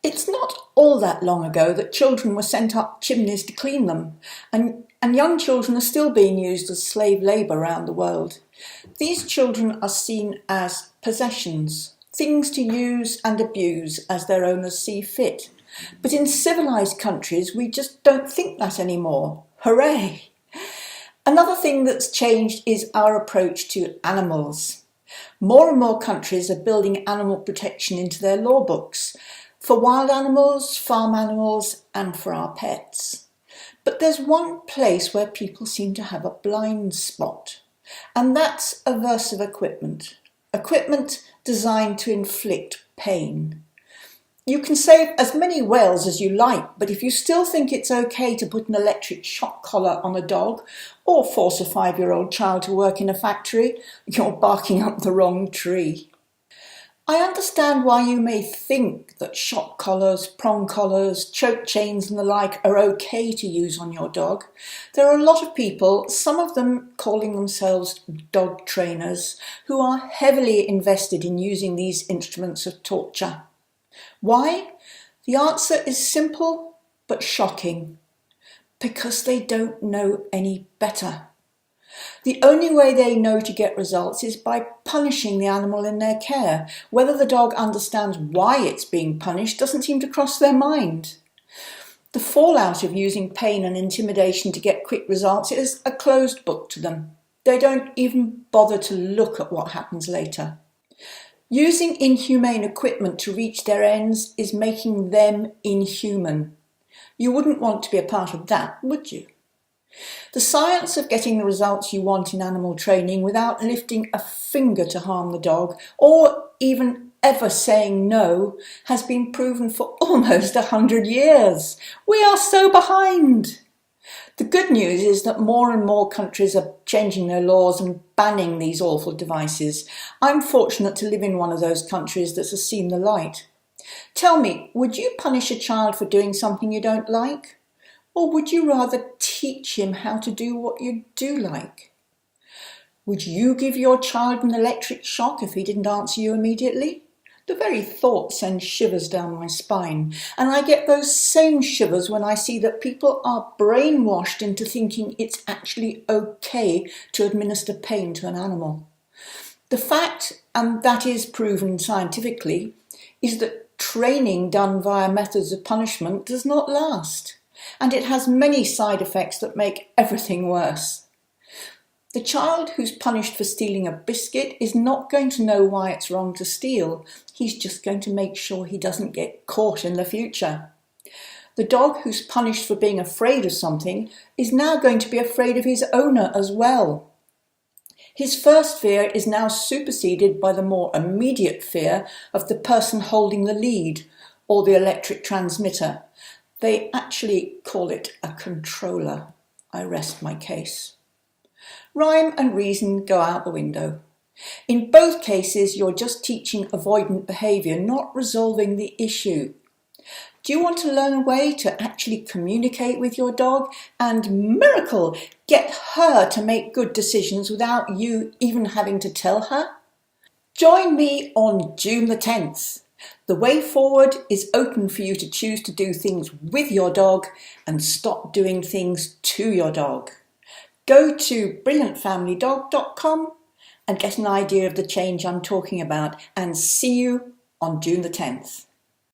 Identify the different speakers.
Speaker 1: It's not all that long ago that children were sent up chimneys to clean them, and young children are still being used as slave labour around the world. These children are seen as possessions, things to use and abuse as their owners see fit. But in civilised countries, we just don't think that anymore. Hooray! Another thing that's changed is our approach to animals. More and more countries are building animal protection into their law books, for wild animals, farm animals, and for our pets. But there's one place where people seem to have a blind spot, and that's aversive equipment. Equipment designed to inflict pain. You can save as many whales as you like, but if you still think it's okay to put an electric shock collar on a dog or force a 5-year-old child to work in a factory, you're barking up the wrong tree. I understand why you may think that shock collars, prong collars, choke chains and the like are okay to use on your dog. There are a lot of people, some of them calling themselves dog trainers, who are heavily invested in using these instruments of torture. Why? The answer is simple but shocking. Because they don't know any better. The only way they know to get results is by punishing the animal in their care. Whether the dog understands why it's being punished doesn't seem to cross their mind. The fallout of using pain and intimidation to get quick results is a closed book to them. They don't even bother to look at what happens later. Using inhumane equipment to reach their ends is making them inhuman. You wouldn't want to be a part of that, would you? The science of getting the results you want in animal training without lifting a finger to harm the dog, or even ever saying no, has been proven for almost 100 years. We are so behind. The good news is that more and more countries are changing their laws and banning these awful devices. I'm fortunate to live in one of those countries that has seen the light. Tell me, would you punish a child for doing something you don't like? Or would you rather teach him how to do what you do like? Would you give your child an electric shock if he didn't answer you immediately? The very thought sends shivers down my spine, and I get those same shivers when I see that people are brainwashed into thinking it's actually okay to administer pain to an animal. The fact, and that is proven scientifically, is that training done via methods of punishment does not last. And it has many side effects that make everything worse. The child who's punished for stealing a biscuit is not going to know why it's wrong to steal. He's just going to make sure he doesn't get caught in the future. The dog who's punished for being afraid of something is now going to be afraid of his owner as well. His first fear is now superseded by the more immediate fear of the person holding the lead or the electric transmitter. They actually call it a controller. I rest my case. Rhyme and reason go out the window. In both cases, you're just teaching avoidant behaviour, not resolving the issue. Do you want to learn a way to actually communicate with your dog and, miracle, get her to make good decisions without you even having to tell her? Join me on June the 10th. The way forward is open for you to choose to do things with your dog and stop doing things to your dog. Go to brilliantfamilydog.com and get an idea of the change I'm talking about, and see you on June the 10th.